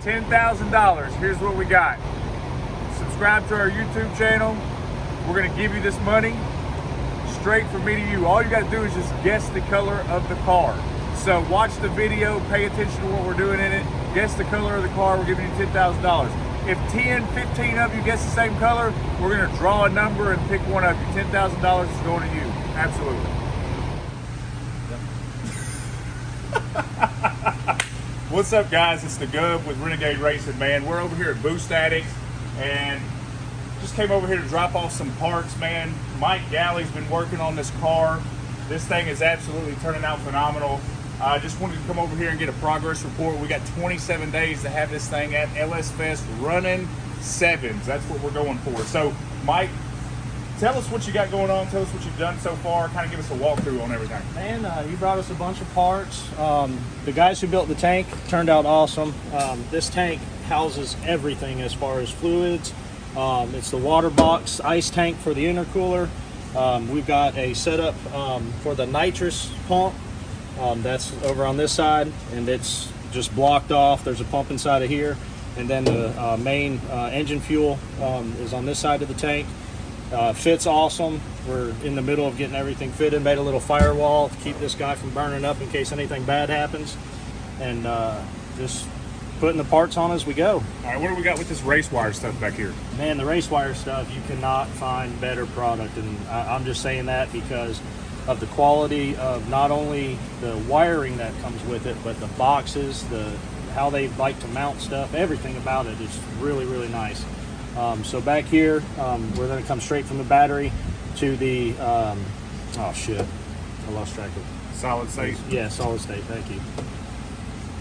$10,000. Here's what we got. Subscribe to our YouTube channel. We're gonna give you this money straight from me to you. All you gotta do is just guess the color of the car. So watch the video, pay attention to what we're doing in it, guess the color of the car, we're giving you $10,000. If 10, 15 of you guess the same color, we're gonna draw a number and pick one of you. $10,000 is going to you, absolutely. What's up, guys? It's the Gub with Renegade Racing, man. We're over here at Boost Addicts and just came over here to drop off some parts, man. Mike Galley's been working on this car. This thing is absolutely turning out phenomenal. I just wanted to come over here and get a progress report. We got 27 days to have this thing at LS Fest running sevens. That's what we're going for. So, Mike, tell us what you got going on. Tell us what you've done so far. Kind of give us a walkthrough on everything. Man, you brought us a bunch of parts. The guys who built the tank turned out awesome. This tank houses everything as far as fluids. It's the water box ice tank for the intercooler. We've got a setup for the nitrous pump. That's over on this side, and it's just blocked off. There's a pump inside of here, and then the main engine fuel is on this side of the tank. Fits awesome. We're in the middle of getting everything fitted. Made a little firewall to keep this guy from burning up in case anything bad happens, and just putting the parts on as we go. All right, what do we got with this race wire stuff back here? Man, the race wire stuff, you cannot find better product, and I'm just saying that because of the quality of not only the wiring that comes with it, but the boxes, how they like to mount stuff, everything about it is really, really nice. So back here, we're going to come straight from the battery to the, oh shit, I lost track of solid state. Yeah, solid state, thank you.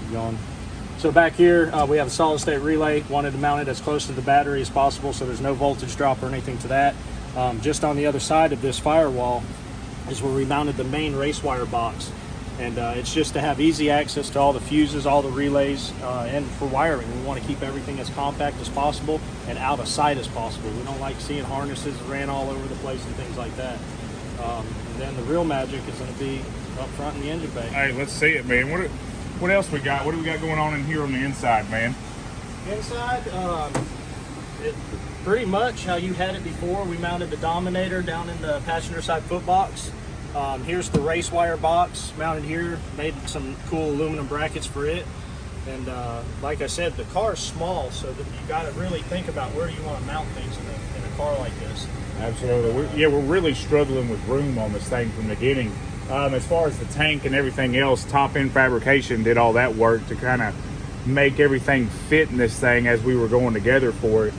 Keep going. So back here, we have a solid state relay. Wanted to mount it as close to the battery as possible so there's no voltage drop or anything to that. Just on the other side of this firewall is where we mounted the main race wire box. And it's just to have easy access to all the fuses, all the relays, and for wiring. We want to keep everything as compact as possible and out of sight as possible. We don't like seeing harnesses ran all over the place and things like that. And then the real magic is going to be up front in the engine bay. Hey, let's see it, man. What else we got? What do we got going on in here on the inside, man? Inside, pretty much how you had it before. We mounted the Dominator down in the passenger side foot box. Here's the race wire box mounted here. Made some cool aluminum brackets for it. And like I said, the car is small, so that you got to really think about where you want to mount things in a car like this. Absolutely. We're really struggling with room on this thing from the beginning. As far as the tank and everything else, Top End Fabrication did all that work to kind of make everything fit in this thing as we were going together for it.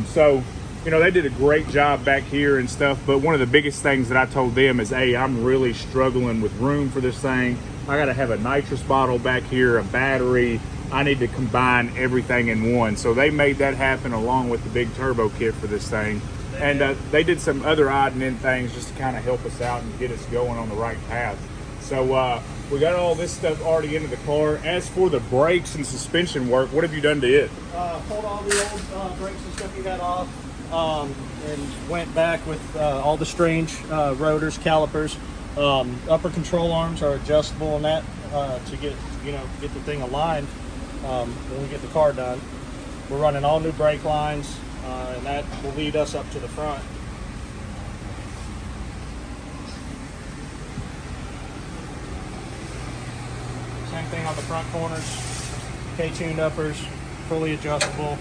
So, you know, they did a great job back here and stuff, but one of the biggest things that I told them is, hey, I'm really struggling with room for this thing. I got to have a nitrous bottle back here, a battery. I need to combine everything in one. So they made that happen along with the big turbo kit for this thing. And they did some other odd and end things just to kind of help us out and get us going on the right path. So we got all this stuff already into the car. As for the brakes and suspension work, what have you done to it? Pulled all the old brakes and stuff you had off, and went back with all the strange rotors, calipers. Upper control arms are adjustable on that to get the thing aligned when we get the car done. We're running all new brake lines, and that will lead us up to the front. Same thing on the front corners. K-tuned uppers, fully adjustable,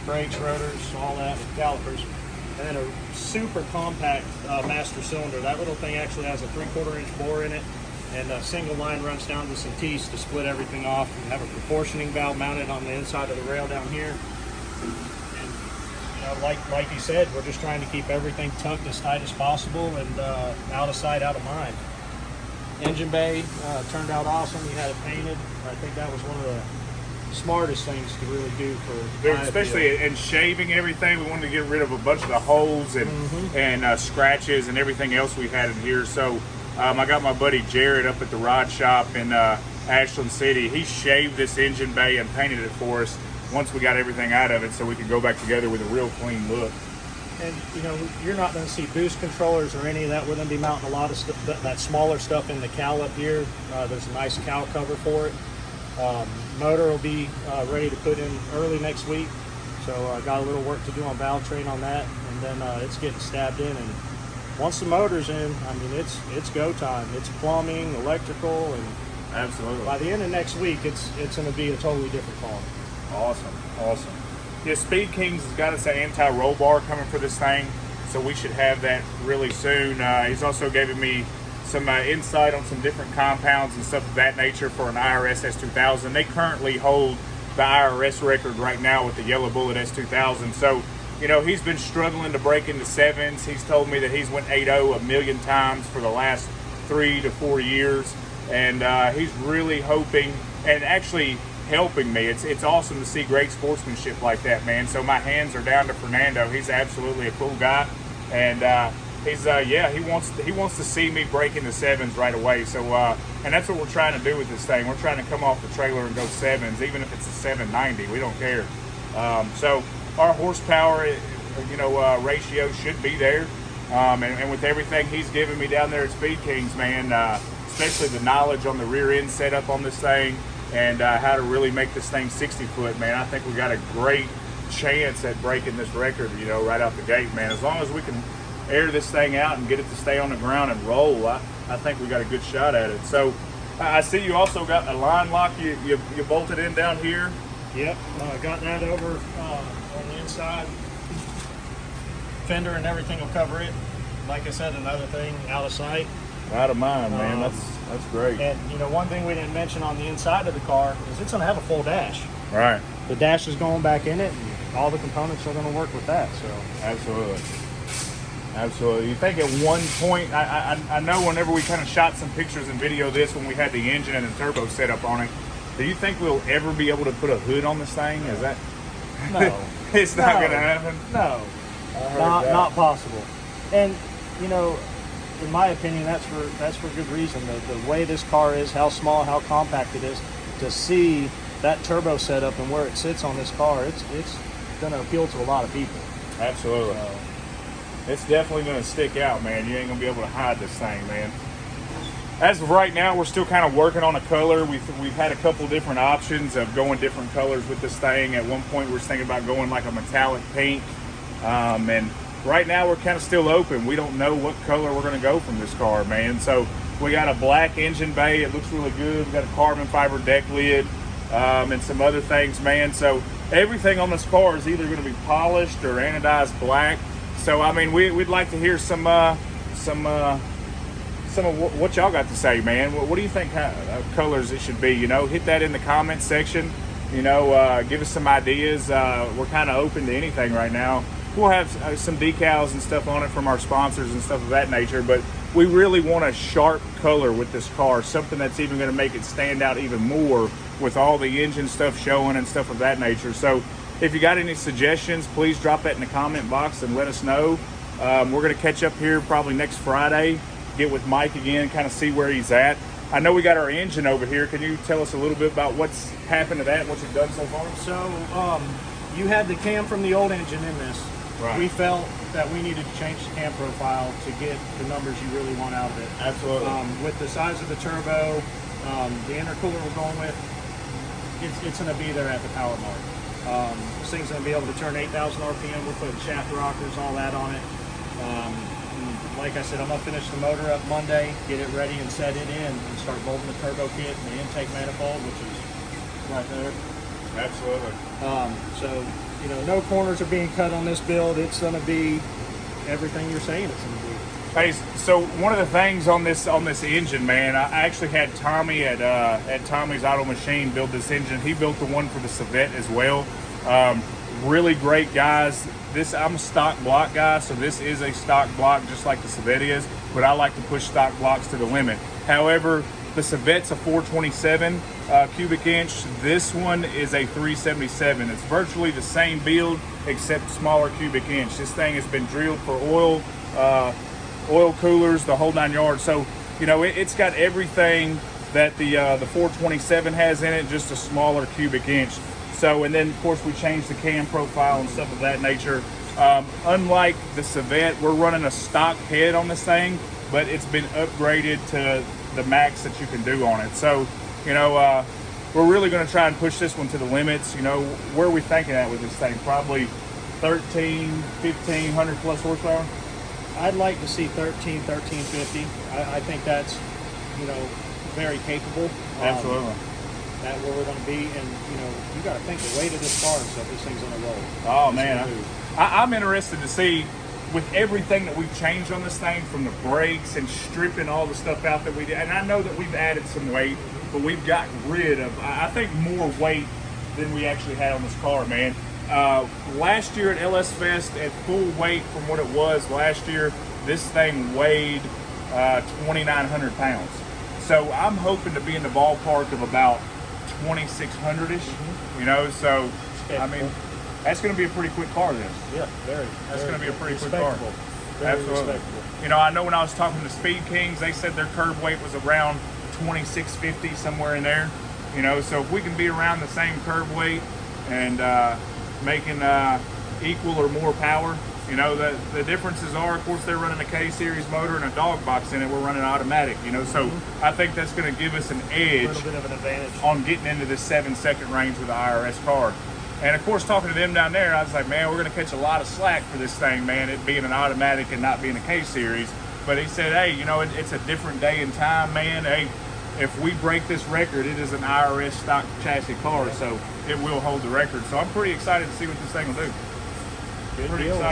brakes, rotors, all that with calipers. And then a super compact master cylinder. That little thing actually has a 3/4 inch bore in it, and a single line runs down to some teeth to split everything off. We have a proportioning valve mounted on the inside of the rail down here. And like you said, we're just trying to keep everything tucked as tight as possible and out of sight, out of mind. Engine bay turned out awesome. We had it painted. I think that was one of the smartest things to really do for especially in shaving everything. We wanted to get rid of a bunch of the holes and and scratches and everything else we've had in here. So I got my buddy Jared up at the rod shop in Ashland City. He shaved this engine bay and painted it for us once we got everything out of it, so we could go back together with a real clean look. And you're not going to see boost controllers or any of that. We're going to be mounting a lot of stuff, that smaller stuff in the cowl up here. There's a nice cowl cover for it. Motor will be ready to put in early next week. So I got a little work to do on valve train on that, and then it's getting stabbed in. And once the motor's in, I mean, it's go time. It's plumbing, electrical, and Absolutely. by the end of next week, it's going to be a totally different car. Awesome. Yeah, Speed Kings has got us an anti-roll bar coming for this thing, so we should have that really soon. He's also given me some insight on some different compounds and stuff of that nature for an IRS S2000. They currently hold the IRS record right now with the Yellow Bullet S2000. So, you know, he's been struggling to break into sevens. He's told me that he's went 8.0 a million times for the last 3 to 4 years, and he's really hoping and actually helping me. It's awesome to see great sportsmanship like that, man. So my hands are down to Fernando. He's absolutely a cool guy, and he's he wants to see me break into sevens right away. So and that's what we're trying to do with this thing. We're trying to come off the trailer and go sevens, even if it's a 790. We don't care. So our horsepower, ratio should be there, and with everything he's given me down there at Speed Kings, man, especially the knowledge on the rear end setup on this thing, and how to really make this thing 60 foot, man. I think we got a great chance at breaking this record, right out the gate, man. As long as we can air this thing out and get it to stay on the ground and roll, I think we got a good shot at it. So I see you also got a line lock you bolted in down here. Yep, got that over on the inside. Fender and everything will cover it. Like I said, another thing, out of sight. Out of mind, man. That's great. And one thing we didn't mention on the inside of the car is it's going to have a full dash. Right. The dash is going back in it, and all the components are going to work with that. So absolutely. You think at one point, I know whenever we kind of shot some pictures and video of this when we had the engine and the turbo set up on it, do you think we'll ever be able to put a hood on this thing? Is that no? It's not going to happen. No, not possible. And in my opinion, that's for good reason. The way this car is, how small, how compact it is, to see that turbo setup and where it sits on this car, it's going to appeal to a lot of people. Absolutely. It's definitely going to stick out, man. You ain't going to be able to hide this thing, man. As of right now, we're still kind of working on a color. We've had a couple different options of going different colors with this thing. At one point, we were thinking about going like a metallic pink, and right now we're kind of still open. We don't know what color we're going to go from this car, man. So we got a black engine bay. It looks really good. We got a carbon fiber deck lid, and some other things, man. So everything on this car is either going to be polished or anodized black. So I mean, we'd like to hear some of what y'all got to say, man. What do you think colors it should be? Hit that in the comments section. Give us some ideas. We're kind of open to anything right now. We'll have some decals and stuff on it from our sponsors and stuff of that nature, but we really want a sharp color with this car, something that's even going to make it stand out even more with all the engine stuff showing and stuff of that nature. So if you got any suggestions, please drop that in the comment box and let us know. We're going to catch up here probably next Friday, get with Mike again, kind of see where he's at. I know we got our engine over here. Can you tell us a little bit about what's happened to that and what you've done so far? So you had the cam from the old engine in this. Right. We felt that we needed to change the cam profile to get the numbers you really want out of it. Absolutely. With the size of the turbo, the intercooler we're going with, it's going to be there at the power mark. This thing's going to be able to turn 8,000 RPM. We're putting shaft rockers, all that on it. Like I said, I'm going to finish the motor up Monday, get it ready and set it in, and start bolting the turbo kit and the intake manifold, which is right there. Absolutely. So, no corners are being cut on this build. It's going to be everything you're saying it's going to be. Hey, so one of the things on this engine, man, I actually had Tommy at Tommy's Auto Machine build this engine. He built the one for the Savette as well. Really great guys. I'm a stock block guy, so this is a stock block just like the Savette is, but I like to push stock blocks to the limit. However, the Savette's a 427 cubic inch. This one is a 377. It's virtually the same build except smaller cubic inch. This thing has been drilled for oil coolers, the whole 9 yards. So, it's got everything that the 427 has in it, just a smaller cubic inch. So, and then of course we changed the cam profile and stuff of that nature. Unlike the Savette, we're running a stock head on this thing, but it's been upgraded to the max that you can do on it. So, we're really going to try and push this one to the limits. You know, where are we thinking at with this thing? Probably 13, 1500 plus horsepower. I'd like to see 1350. I think that's, you know, very capable. Absolutely. That where we're going to be, and you know, you got to think the weight of this car and stuff. This thing's going to roll. Oh man, I'm interested to see with everything that we've changed on this thing, from the brakes and stripping all the stuff out that we did. And I know that we've added some weight, but we've gotten rid of, I think, more weight than we actually had on this car, man. Last year at LS Fest, at full weight from what it was last year, this thing weighed 2,900 pounds. So I'm hoping to be in the ballpark of about 2,600-ish, you know, so, I mean, that's going to be a pretty quick car then. Yeah, very. That's going to be a pretty quick car. Very Absolutely. You know, I know when I was talking to Speed Kings, they said their curb weight was around 2,650, somewhere in there. You know, so if we can be around the same curb weight and making equal or more power, you know, the differences are, of course, they're running a K-Series motor and a dog box in it. We're running automatic, you know, so I think that's going to give us an edge, a little bit of an advantage on getting into this 7-second range with the IRS car. And of course, talking to them down there, I was like, man, we're going to catch a lot of slack for this thing, man, it being an automatic and not being a K-Series. But he said, hey, you know, it's a different day and time, man. Hey, if we break this record, it is an IRS stock chassis car, so it will hold the record. So I'm pretty excited to see what this thing will do. Good Pretty deal. excited.